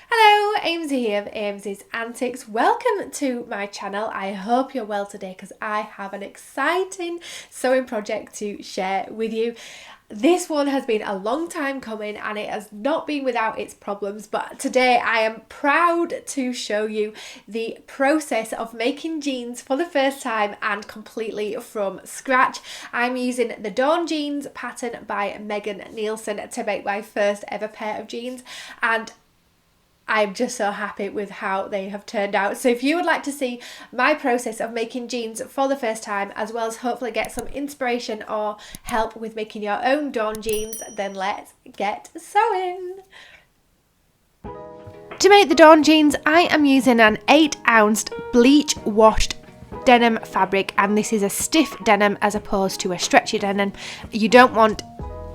Hello, Amesy here of Amesy's Antics. Welcome to my channel. I hope you're well today because I have an exciting sewing project to share with you. This one has been a long time coming and it has not been without its problems, but today I am proud to show you the process of making jeans for the first time and completely from scratch. I'm using the Dawn jeans pattern by Megan Nielsen to make my first ever pair of jeans, and I'm just so happy with how they have turned out. So if you would like to see my process of making jeans for the first time, as well as hopefully get some inspiration or help with making your own Dawn jeans, then let's get sewing. To make the Dawn jeans, I am using an 8-ounce bleach washed denim fabric, and this is a stiff denim as opposed to a stretchy denim. You don't want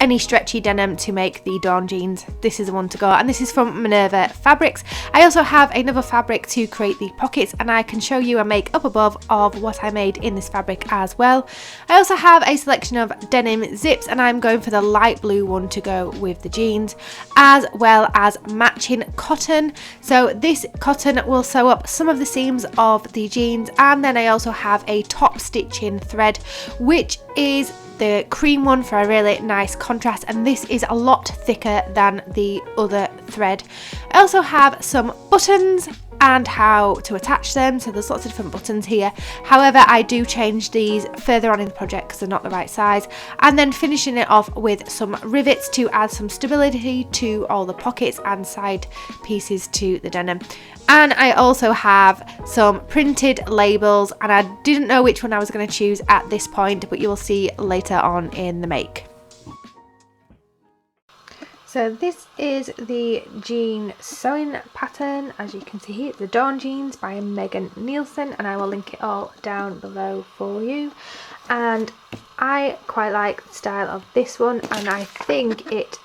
any stretchy denim to make the Dawn jeans. This is the one to go, and this is from Minerva Fabrics. I also have another fabric to create the pockets, and I can show you a make up above of what I made in this fabric as well. I also have a selection of denim zips, and I'm going for the light blue one to go with the jeans, as well as matching cotton. So this cotton will sew up some of the seams of the jeans, and then I also have a top stitching thread, which is the cream one for a really nice contrast, and this is a lot thicker than the other thread. I also have some buttons and how to attach them, so there's lots of different buttons here. However, I do change these further on in the project because they're not the right size, and then finishing it off with some rivets to add some stability to all the pockets and side pieces to the denim. And I also have some printed labels, and I didn't know which one I was going to choose at this point, but you will see later on in the make. So this is the jean sewing pattern. As you can see here, it's the Dawn jeans by Megan Nielsen, and I will link it all down below for you. And I quite like the style of this one, and I think it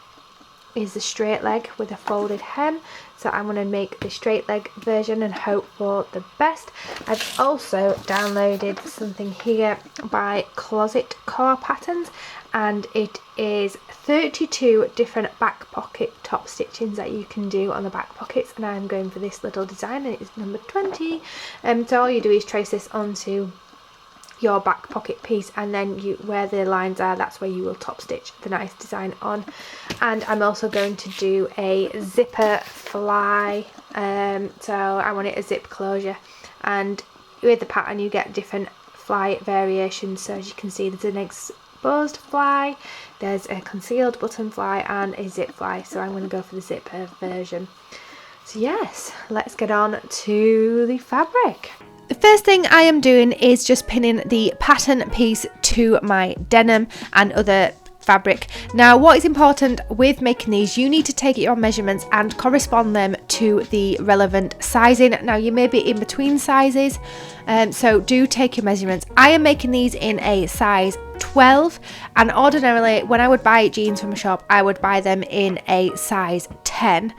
is the straight leg with a folded hem. So I'm going to make the straight leg version and hope for the best. I've also downloaded something here by Closet Core Patterns, and it is 32 different back pocket top stitchings that you can do on the back pockets, and I'm going for this little design, and it's number 20. So all you do is trace this onto your back pocket piece, and then where the lines are, that's where you will top stitch the nice design on. And I'm also going to do a zipper fly, so I want it a zip closure, and with the pattern you get different fly variations. So as you can see, there's an exposed fly, there's a concealed button fly, and a zip fly, so I'm going to go for the zipper version. So yes, let's get on to the fabric. The first thing I am doing is just pinning the pattern piece to my denim and other fabric. Now, what is important with making these, you need to take your measurements and correspond them to the relevant sizing. Now, you may be in between sizes, so do take your measurements. I am making these in a size 12, and ordinarily when I would buy jeans from a shop, I would buy them in a size 10.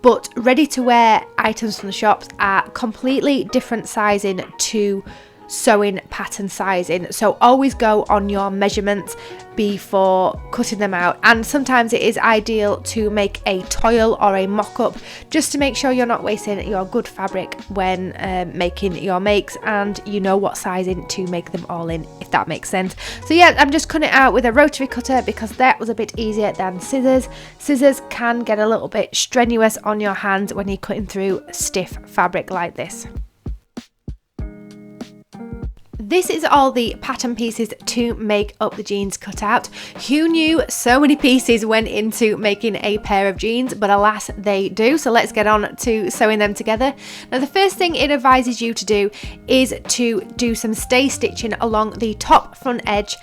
But ready to wear items from the shops are completely different sizing to sewing pattern sizing, so always go on your measurements before cutting them out. And sometimes it is ideal to make a toil or a mock-up just to make sure you're not wasting your good fabric when making your makes, and you know what sizing to make them all in, if that makes sense. So yeah, I'm just cutting it out with a rotary cutter because that was a bit easier than scissors. Scissors can get a little bit strenuous on your hands when you're cutting through stiff fabric like this. This is all the pattern pieces to make up the jeans cut out. Who knew so many pieces went into making a pair of jeans, but alas they do. So let's get on to sewing them together. Now, the first thing it advises you to do is to do some stay stitching along the top front edge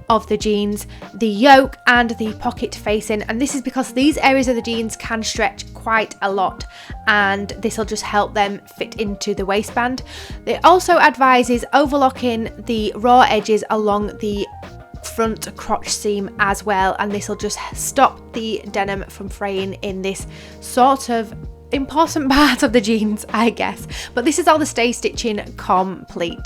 of the jeans, the yoke and the pocket facing, and this is because these areas of the jeans can stretch quite a lot, and this will just help them fit into the waistband. It also advises overlocking the raw edges along the front crotch seam as well, and this will just stop the denim from fraying in this sort of important part of the jeans, I guess. But this is all the stay stitching complete.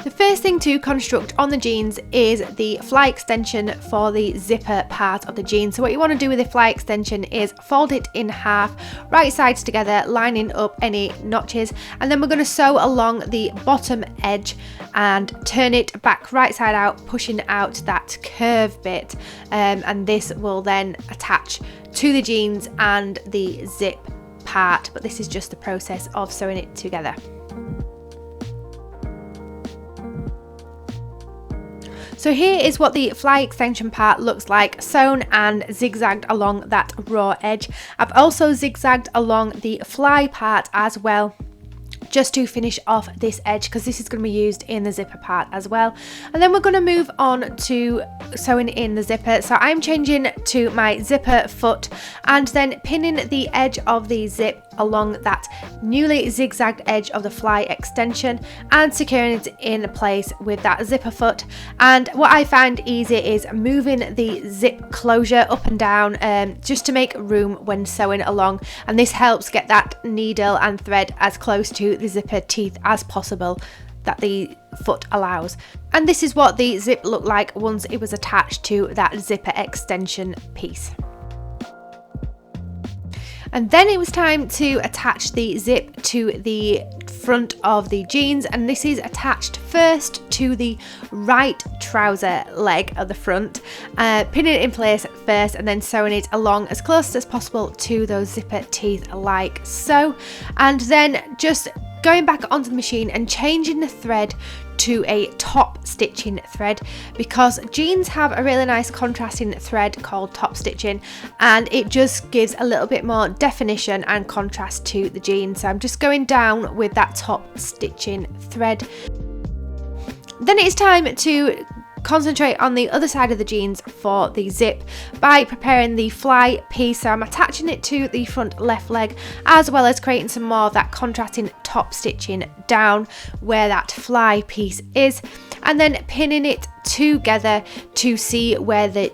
The first thing to construct on the jeans is the fly extension for the zipper part of the jeans. So what you want to do with the fly extension is fold it in half, right sides together, lining up any notches, and then we're going to sew along the bottom edge and turn it back right side out, pushing out that curve bit, and this will then attach to the jeans and the zip part, but this is just the process of sewing it together. So here is what the fly extension part looks like, sewn and zigzagged along that raw edge. I've also zigzagged along the fly part as well, just to finish off this edge, because this is going to be used in the zipper part as well. And then we're going to move on to sewing in the zipper. So I'm changing to my zipper foot and then pinning the edge of the zip along that newly zigzagged edge of the fly extension and securing it in place with that zipper foot. And what I find easy is moving the zip closure up and down, just to make room when sewing along, and this helps get that needle and thread as close to the zipper teeth as possible that the foot allows. And this is what the zip looked like once it was attached to that zipper extension piece. And then it was time to attach the zip to the front of the jeans, and this is attached first to the right trouser leg of the front, pinning it in place first and then sewing it along as close as possible to those zipper teeth like so, and then just going back onto the machine and changing the thread to a top stitching thread, because jeans have a really nice contrasting thread called top stitching, and it just gives a little bit more definition and contrast to the jeans. So I'm just going down with that top stitching thread. Then it's time to concentrate on the other side of the jeans for the zip by preparing the fly piece. So I'm attaching it to the front left leg, as well as creating some more of that contrasting top stitching down where that fly piece is, and then pinning it together to see where the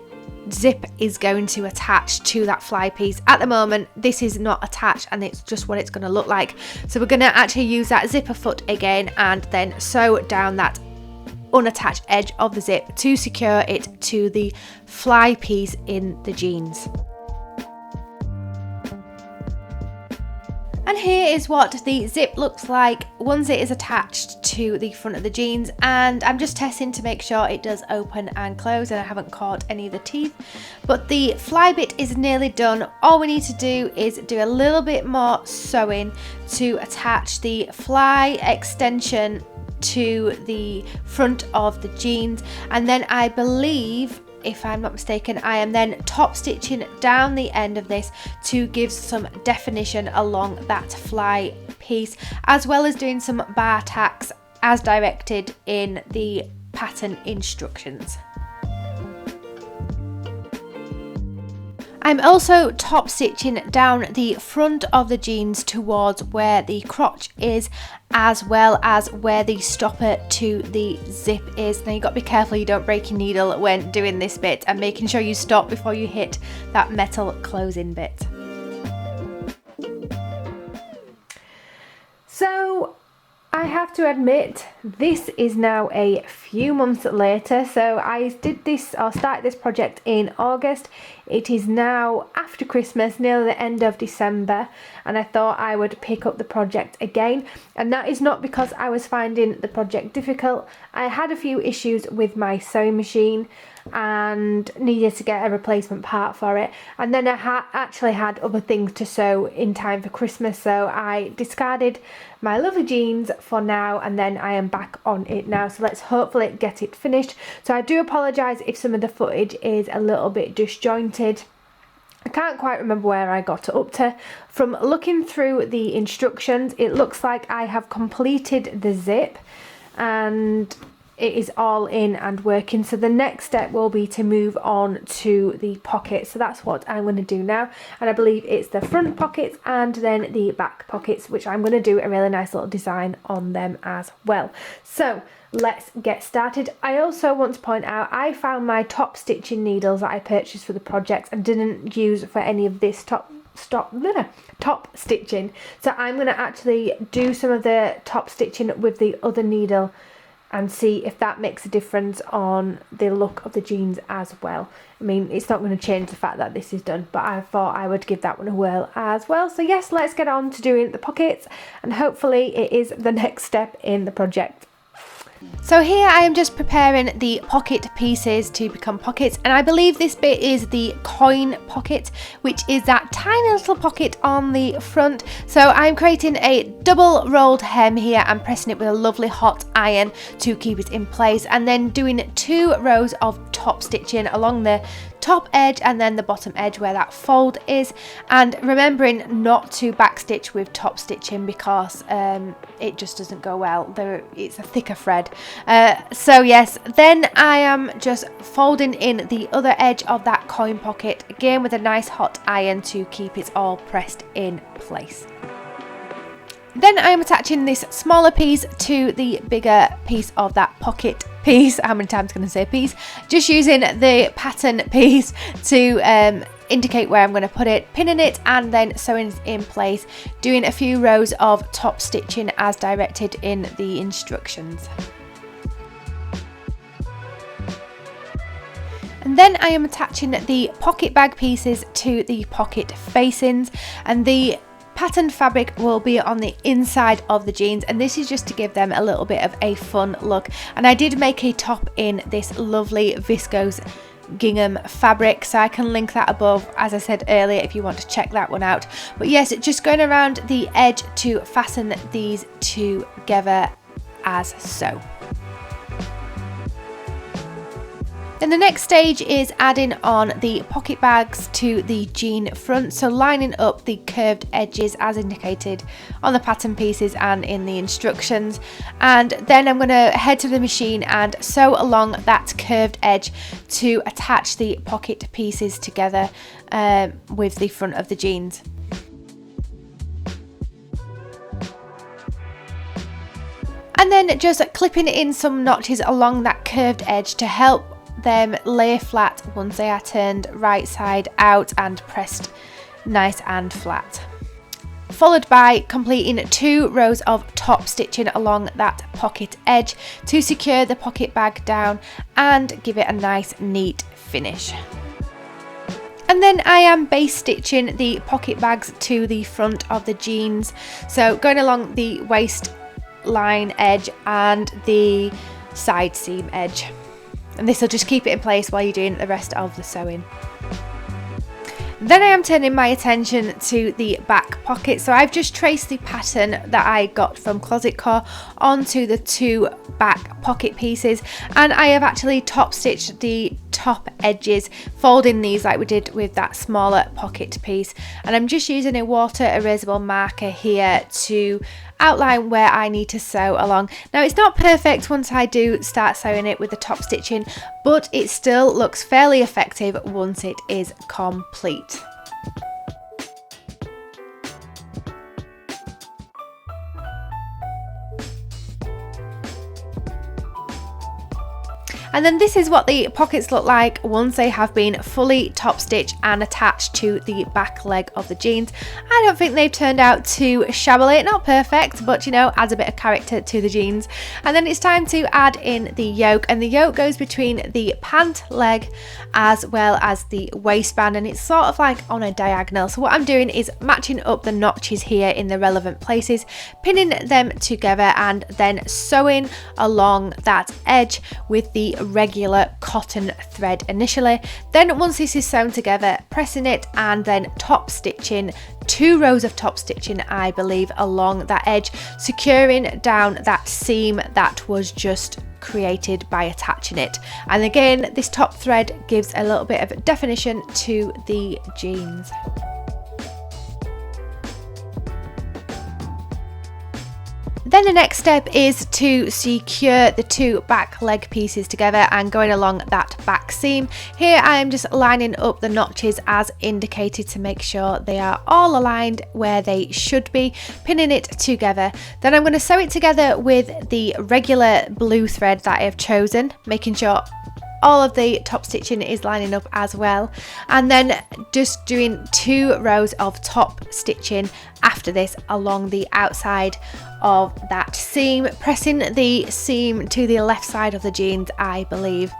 zip is going to attach to that fly piece. At the moment this is not attached and it's just what it's going to look like, so we're going to actually use that zipper foot again and then sew down that unattached edge of the zip to secure it to the fly piece in the jeans. And here is what the zip looks like once it is attached to the front of the jeans, and I'm just testing to make sure it does open and close and I haven't caught any of the teeth. But the fly bit is nearly done. All we need to do is do a little bit more sewing to attach the fly extension to the front of the jeans, and then I believe, if I'm not mistaken, I am then top stitching down the end of this to give some definition along that fly piece, as well as doing some bar tacks as directed in the pattern instructions. I'm also top stitching down the front of the jeans towards where the crotch is, as well as where the stopper to the zip is. Now you've got to be careful you don't break your needle when doing this bit, and making sure you stop before you hit that metal closing bit. So I have to admit, this is now a few months later. So I did this, or started this project in August. It is now after Christmas, near the end of December, and I thought I would pick up the project again. And that is not because I was finding the project difficult. I had a few issues with my sewing machine and needed to get a replacement part for it, and then I actually had other things to sew in time for Christmas, so I discarded my lovely jeans for now, and then I am back on it now. So let's hopefully get it finished. So I do apologise if some of the footage is a little bit disjointed. I can't quite remember where I got up to. From looking through the instructions, it looks like I have completed the zip and it is all in and working. So the next step will be to move on to the pockets. So that's what I'm going to do now. And I believe it's the front pockets and then the back pockets, which I'm going to do a really nice little design on them as well. So let's get started. I also want to point out, I found my top stitching needles that I purchased for the project and didn't use for any of this top stitching. So I'm going to actually do some of the top stitching with the other needle and see if that makes a difference on the look of the jeans as well. I mean, it's not going to change the fact that this is done, but I thought I would give that one a whirl as well. So yes, let's get on to doing the pockets, and hopefully it is the next step in the project. So here I am just preparing the pocket pieces to become pockets, and I believe this bit is the coin pocket, which is that tiny little pocket on the front. So I'm creating a double rolled hem here and pressing it with a lovely hot iron to keep it in place, and then doing 2 rows of top stitching along the top edge and then the bottom edge where that fold is, and remembering not to backstitch with top stitching because it just doesn't go well. It's a thicker thread. So yes, then I am just folding in the other edge of that coin pocket again with a nice hot iron to keep it all pressed in place. Then I am attaching this smaller piece to the bigger piece of that pocket piece. How many times can I say piece? Just using the pattern piece to indicate where I'm going to put it, pinning it and then sewing it in place, doing a few rows of top stitching as directed in the instructions. And then I am attaching the pocket bag pieces to the pocket facings, and the pattern fabric will be on the inside of the jeans, and this is just to give them a little bit of a fun look. And I did make a top in this lovely viscose gingham fabric, so I can link that above, as I said earlier, if you want to check that one out. But yes, just going around the edge to fasten these together as so. Then the next stage is adding on the pocket bags to the jean front, so lining up the curved edges as indicated on the pattern pieces and in the instructions. And then I'm going to head to the machine and sew along that curved edge to attach the pocket pieces together with the front of the jeans. And then just clipping in some notches along that curved edge to help them lay flat once they are turned right side out and pressed nice and flat. Followed by completing 2 rows of top stitching along that pocket edge to secure the pocket bag down and give it a nice neat finish. And then I am base stitching the pocket bags to the front of the jeans, so going along the waistline edge and the side seam edge. And this will just keep it in place while you're doing the rest of the sewing. Then I am turning my attention to the back pocket. So I've just traced the pattern that I got from Decor onto the 2 back pocket pieces, and I have actually top stitched the top edges, folding these like we did with that smaller pocket piece. And I'm just using a water erasable marker here to outline where I need to sew along. Now it's not perfect once I do start sewing it with the top stitching, but it still looks fairly effective once it is complete. And then this is what the pockets look like once they have been fully top stitched and attached to the back leg of the jeans. I don't think they've turned out too shabbily, not perfect, but you know, adds a bit of character to the jeans. And then it's time to add in the yoke, and the yoke goes between the pant leg as well as the waistband, and it's sort of like on a diagonal. So what I'm doing is matching up the notches here in the relevant places, pinning them together and then sewing along that edge with the regular cotton thread initially. Then once this is sewn together, pressing it and then top stitching 2 rows of top stitching, I believe, along that edge, securing down that seam that was just created by attaching it. And again, this top thread gives a little bit of definition to the jeans. Then the next step is to secure the 2 back leg pieces together and going along that back seam. Here I am just lining up the notches as indicated to make sure they are all aligned where they should be, pinning it together. Then I'm going to sew it together with the regular blue thread that I have chosen, making sure all of the top stitching is lining up as well, and then just doing 2 rows of top stitching after this along the outside of that seam, pressing the seam to the left side of the jeans, I believe,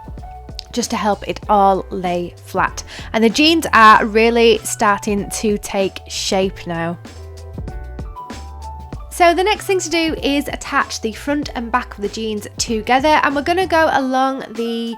just to help it all lay flat. And the jeans are really starting to take shape now. So the next thing to do is attach the front and back of the jeans together, and we're going to go along the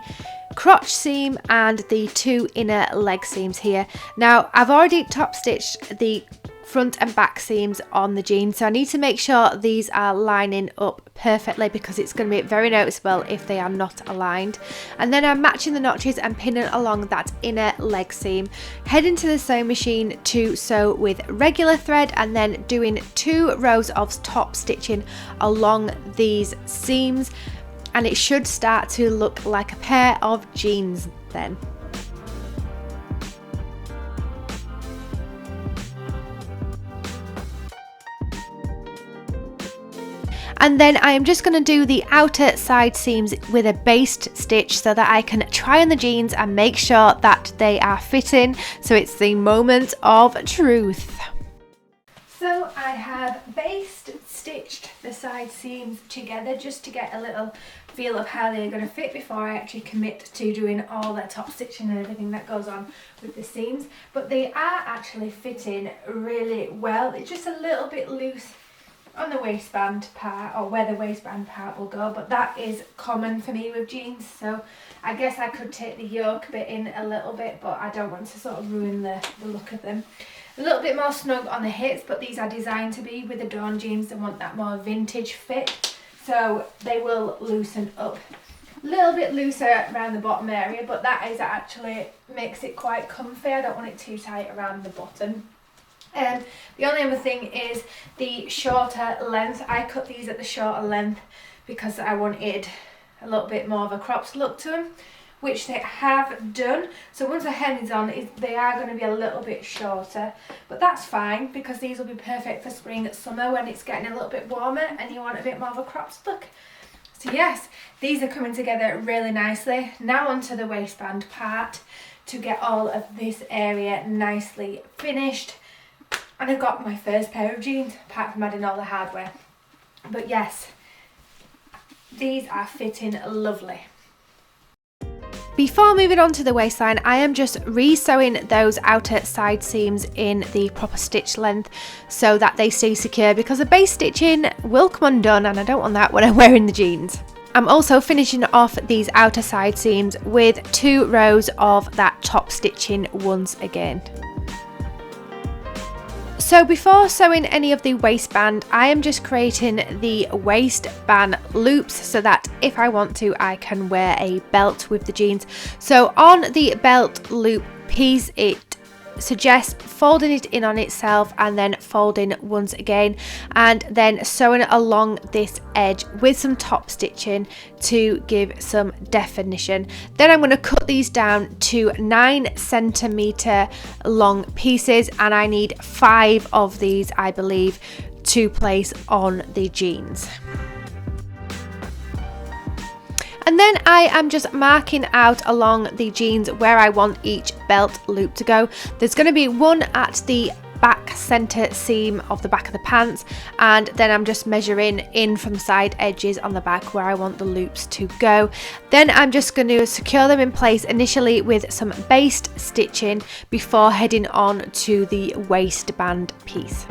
crotch seam and the 2 inner leg seams here. Now I've already top stitched the front and back seams on the jeans, so I need to make sure these are lining up perfectly because it's going to be very noticeable if they are not aligned. And then I'm matching the notches and pinning along that inner leg seam, heading to the sewing machine to sew with regular thread, and then doing 2 rows of top stitching along these seams, and it should start to look like a pair of jeans then. And then I am just going to do the outer side seams with a basted stitch so that I can try on the jeans and make sure that they are fitting. So it's the moment of truth. So I have basted stitched the side seams together just to get a little feel of how they're going to fit before I actually commit to doing all the top stitching and everything that goes on with the seams. But they are actually fitting really well. It's just a little bit loose on the waistband part, or where the waistband part will go, but that is common for me with jeans, so I guess I could take the yoke bit in a little bit, but I don't want to sort of ruin the look of them. A little bit more snug on the hips, but these are designed to be with the Dawn jeans. They want that more vintage fit, so they will loosen up. A little bit looser around the bottom area, but that is actually makes it quite comfy. I don't want it too tight around the bottom. The only other thing is the shorter length. I cut these at the shorter length because I wanted a little bit more of a cropped look to them, which they have done. So once the hem is on, they are going to be a little bit shorter, but that's fine because these will be perfect for spring, summer when it's getting a little bit warmer and you want a bit more of a cropped look. So yes, these are coming together really nicely. Now onto the waistband part to get all of this area nicely finished. And I've got my first pair of jeans, apart from adding all the hardware. But yes, these are fitting lovely. Before moving on to the waistline, I am just re-sewing those outer side seams in the proper stitch length so that they stay secure, because the base stitching will come undone and I don't want that when I'm wearing the jeans. I'm also finishing off these outer side seams with 2 rows of that top stitching once again. So before sewing any of the waistband, I am just creating the waistband loops so that if I want to, I can wear a belt with the jeans. So on the belt loop piece, it suggests folding it in on itself and then folding once again, and then sewing along this edge with some top stitching to give some definition. Then I'm going to cut these down to 9 centimeter long pieces, and I need 5 of these, I believe, to place on the jeans. And then I am just marking out along the jeans where I want each belt loop to go. There's going to be one at the back center seam of the back of the pants, and then I'm just measuring in from side edges on the back where I want the loops to go. Then I'm just going to secure them in place initially with some basted stitching before heading on to the waistband piece.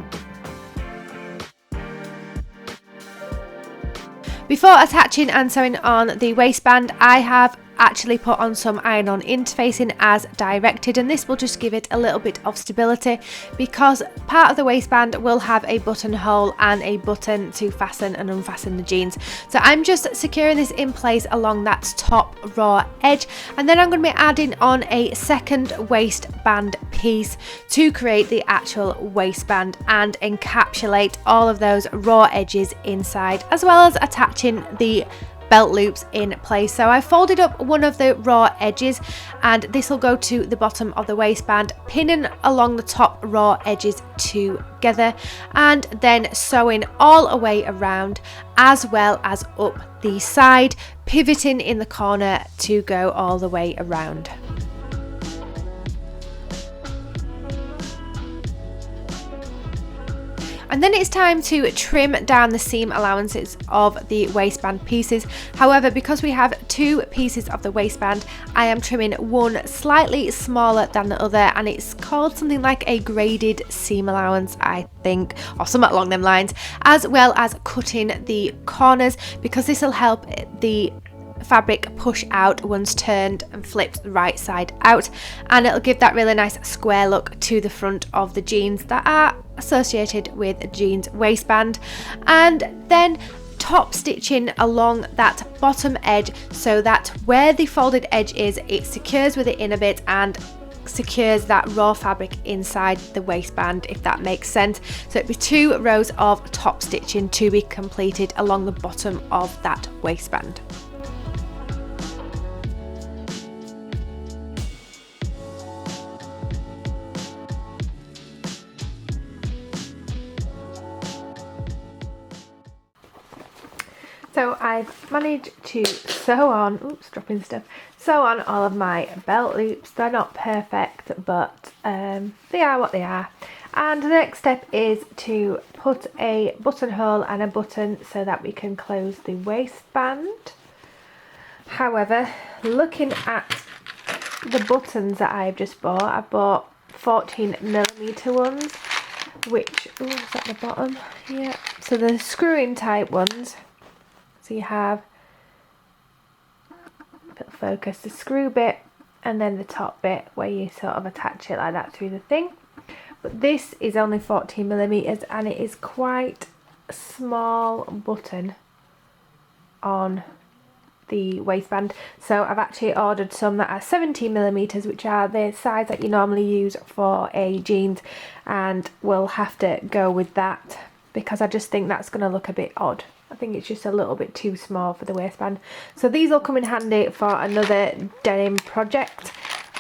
Before attaching and sewing on the waistband, I have actually put on some iron-on interfacing as directed, and this will just give it a little bit of stability because part of the waistband will have a buttonhole and a button to fasten and unfasten the jeans. So I'm just securing this in place along that top raw edge, and then I'm going to be adding on a second waistband piece to create the actual waistband and encapsulate all of those raw edges inside, as well as attaching the belt loops in place. So I folded up one of the raw edges, and this will go to the bottom of the waistband, pinning along the top raw edges together, and then sewing all the way around as well as up the side, pivoting in the corner to go all the way around. And then it's time to trim down the seam allowances of the waistband pieces. However, because we have 2 pieces of the waistband, I am trimming one slightly smaller than the other, and it's called something like a graded seam allowance, I think, or something along them lines, as well as cutting the corners, because this will help the fabric push out once turned and flipped the right side out, and it'll give that really nice square look to the front of the jeans that are associated with a jeans waistband. And then top stitching along that bottom edge so that where the folded edge is, it secures with the inner bit and secures that raw fabric inside the waistband, if that makes sense. So it'd be 2 rows of top stitching to be completed along the bottom of that waistband. So I've managed to sew on, sew on all of my belt loops. They're not perfect, but they are what they are. And the next step is to put a buttonhole and a button so that we can close the waistband. However, looking at the buttons that I've just bought, I've bought 14mm ones, which, is at the bottom? Yeah. So the screw-in type ones. So you have, it'll focus, the screw bit and then the top bit where you sort of attach it like that through the thing. But this is only 14mm and it is quite a small button on the waistband. So I've actually ordered some that are 17mm, which are the size that you normally use for a jeans, and we'll have to go with that because I just think that's going to look a bit odd. I think it's just a little bit too small for the waistband. So these will come in handy for another denim project,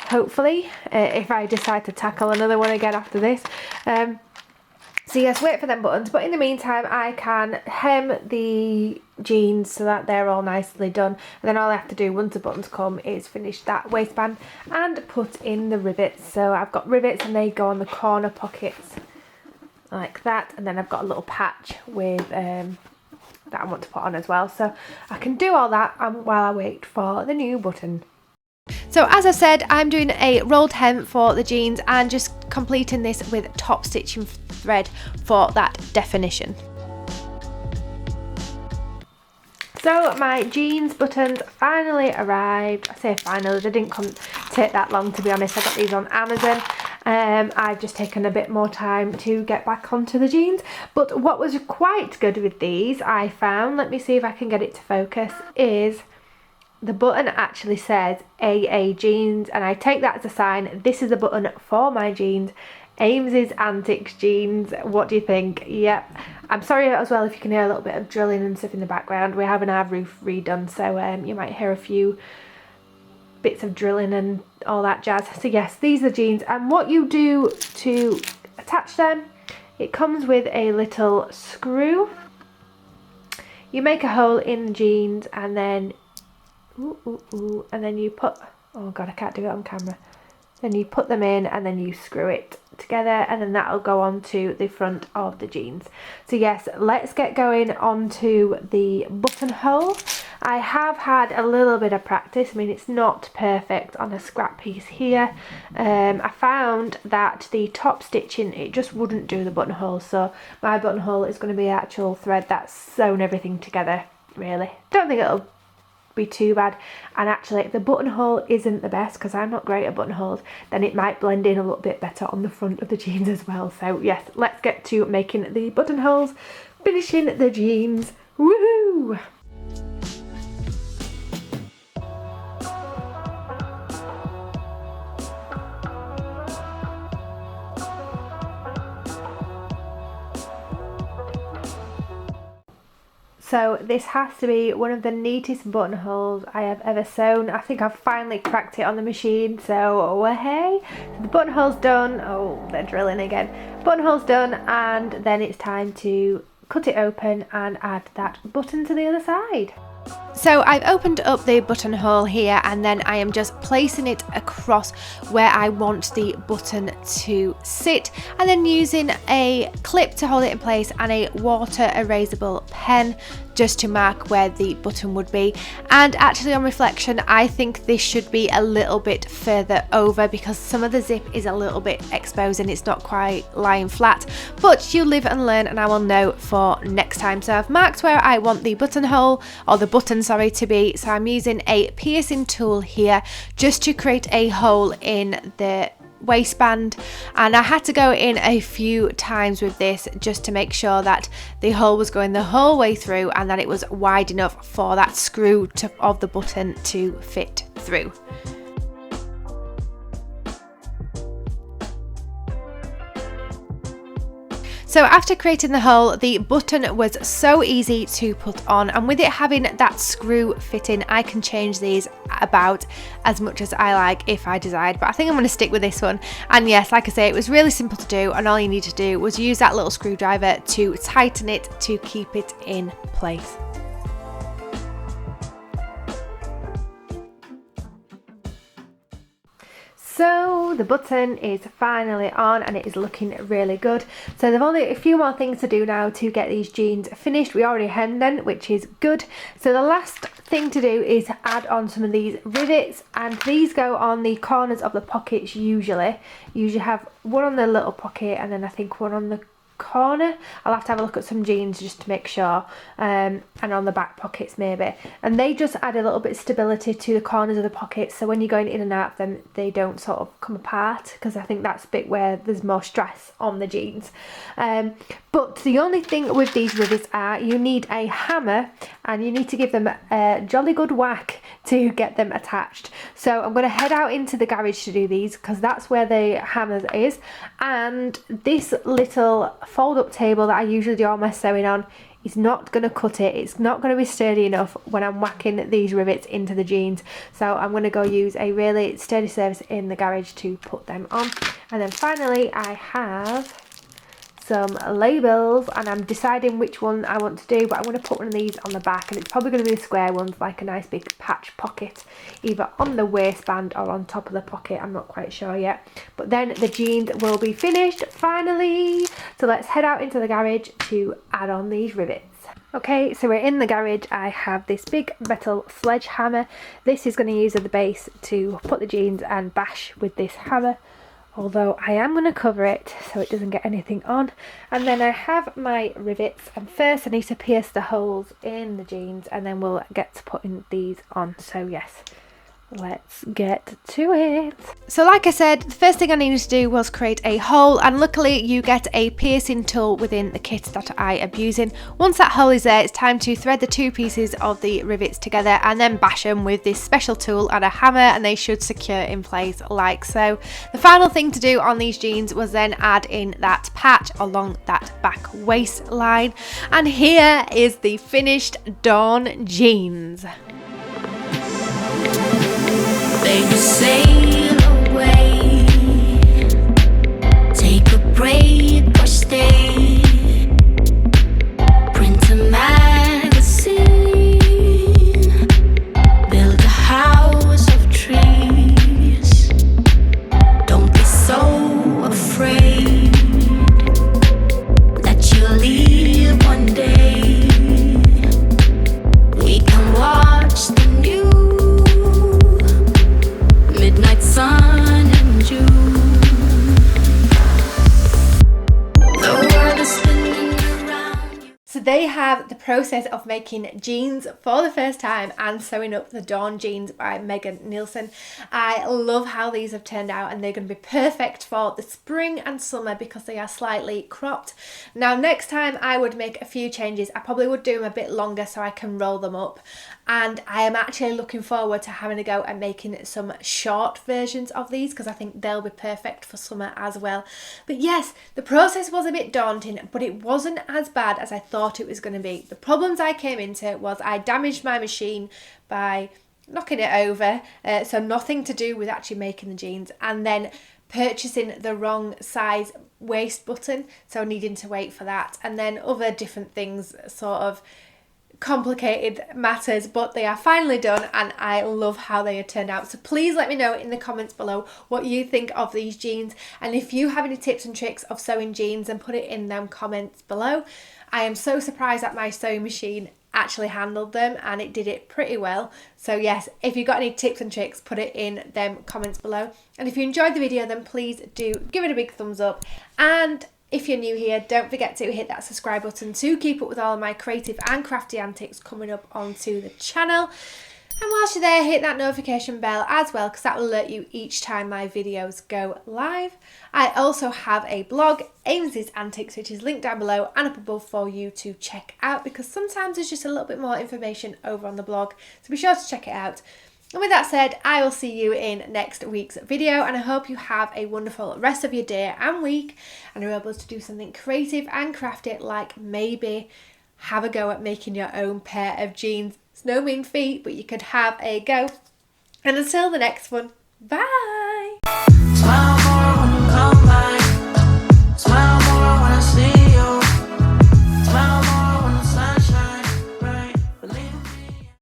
hopefully, if I decide to tackle another one again after this. So yes, wait for them buttons, but in the meantime I can hem the jeans so that they're all nicely done, and then all I have to do once the buttons come is finish that waistband and put in the rivets. So I've got rivets and they go on the corner pockets like that, and then I've got a little patch with that I want to put on as well, so I can do all that while I wait for the new button. So as I said, I'm doing a rolled hem for the jeans and just completing this with top stitching thread for that definition. So my jeans buttons finally arrived. I say finally, they didn't take that long, to be honest. I got these on Amazon. I've just taken a bit more time to get back onto the jeans, but what was quite good with these, I found, let me see if I can get it to focus, is the button actually says AA jeans, and I take that as a sign this is a button for my jeans, Ames's Antics jeans. What do you think? Yep. I'm sorry as well if you can hear a little bit of drilling and stuff in the background. We're having our roof redone, so you might hear a few bits of drilling and all that jazz. So yes, these are jeans, and what you do to attach them, it comes with a little screw. You make a hole in the jeans and then and then you put, oh god, I can't do it on camera, then you put them in and then you screw it together, and then that'll go onto the front of the jeans. So yes, let's get going onto the buttonhole. I have had a little bit of practice. I mean, it's not perfect on a scrap piece here. I found that the top stitching, it just wouldn't do the buttonhole, so my buttonhole is going to be actual thread that's sewn everything together, really. Don't think it'll be too bad, and actually the buttonhole isn't the best because I'm not great at buttonholes, then it might blend in a little bit better on the front of the jeans as well. So yes, let's get to making the buttonholes, finishing the jeans. Woohoo! So this has to be one of the neatest buttonholes I have ever sewn. I think I've finally cracked it on the machine, so hey. So the buttonhole's done. Oh, they're drilling again. Buttonhole's done, and then it's time to cut it open and add that button to the other side. So I've opened up the buttonhole here, and then I am just placing it across where I want the button to sit, and then using a clip to hold it in place and a water erasable pen just to mark where the button would be. And actually, on reflection, I think this should be a little bit further over because some of the zip is a little bit exposed and it's not quite lying flat, but you live and learn, and I will know for next time. So I've marked where I want the buttonhole, or the button, sorry, to be. So I'm using a piercing tool here just to create a hole in the waistband, and I had to go in a few times with this just to make sure that the hole was going the whole way through and that it was wide enough for that screw of the button to fit through. So after creating the hole, the button was so easy to put on, and with it having that screw fitting, I can change these about as much as I like if I decide, but I think I'm going to stick with this one. And yes, like I say, it was really simple to do, and all you need to do was use that little screwdriver to tighten it to keep it in place. So the button is finally on and it is looking really good. So there've only a few more things to do now to get these jeans finished. We already hemmed them, which is good. So the last thing to do is add on some of these rivets, and these go on the corners of the pockets usually. You usually have one on the little pocket and then I think one on the corner. I'll have to have a look at some jeans just to make sure, and on the back pockets maybe, and they just add a little bit of stability to the corners of the pockets, so when you're going in and out of them they don't sort of come apart, because I think that's a bit where there's more stress on the jeans. But the only thing with these rivets are you need a hammer and you need to give them a jolly good whack to get them attached. So I'm going to head out into the garage to do these because that's where the hammer is, and this little fold up table that I usually do all my sewing on is not going to cut it. It's not going to be sturdy enough when I'm whacking these rivets into the jeans, so I'm going to go use a really sturdy surface in the garage to put them on. And then finally I have some labels, and I'm deciding which one I want to do, but I'm going to put one of these on the back, and it's probably going to be the square ones, like a nice big patch pocket either on the waistband or on top of the pocket. I'm not quite sure yet, but then the jeans will be finished finally. So let's head out into the garage to add on these rivets. Okay, so we're in the garage. I have this big metal sledgehammer. This is going to use as the base to put the jeans and bash with this hammer, although I am going to cover it so it doesn't get anything on. And then I have my rivets, and first I need to pierce the holes in the jeans and then we'll get to putting these on. So yes, let's get to it. So like I said, the first thing I needed to do was create a hole, and luckily you get a piercing tool within the kit that I am using. Once that hole is there, it's time to thread the two pieces of the rivets together and then bash them with this special tool and a hammer, and they should secure in place like so. The final thing to do on these jeans was then add in that patch along that back waistline, and here is the finished Dawn jeans. Baby, sail away, take a break or stay, print a magazine, build a house of trees. Don't be so afraid that you'll leave one day. We can watch the news, midnight sun in June. The world is spinning around you. So they have the process of making jeans for the first time and sewing up the Dawn jeans by Megan Nielsen. I love how these have turned out, and they're going to be perfect for the spring and summer because they are slightly cropped. Now next time I would make a few changes. I probably would do them a bit longer so I can roll them up, and I am actually looking forward to having a go at making some short versions of these because I think they'll be perfect for summer as well. But yes, the process was a bit daunting, but it wasn't as bad as I thought it was going to be. The problems I came into was I damaged my machine by knocking it over, so nothing to do with actually making the jeans, and then purchasing the wrong size waist button, so needing to wait for that, and then other different things sort of complicated matters, but they are finally done and I love how they have turned out. So please let me know in the comments below what you think of these jeans, and if you have any tips and tricks of sewing jeans, then put it in them comments below. I am so surprised that my sewing machine actually handled them and it did it pretty well. So yes, if you've got any tips and tricks, put it in them comments below. And if you enjoyed the video, then please do give it a big thumbs up, and if you're new here, don't forget to hit that subscribe button to keep up with all of my creative and crafty antics coming up onto the channel. And whilst you're there, hit that notification bell as well, because that will alert you each time my videos go live. I also have a blog, Amos's Antics, which is linked down below and up above for you to check out, because sometimes there's just a little bit more information over on the blog, so be sure to check it out. And with that said, I will see you in next week's video, and I hope you have a wonderful rest of your day and week and are able to do something creative and crafty, like maybe have a go at making your own pair of jeans. It's no mean feat, but you could have a go. And until the next one, bye!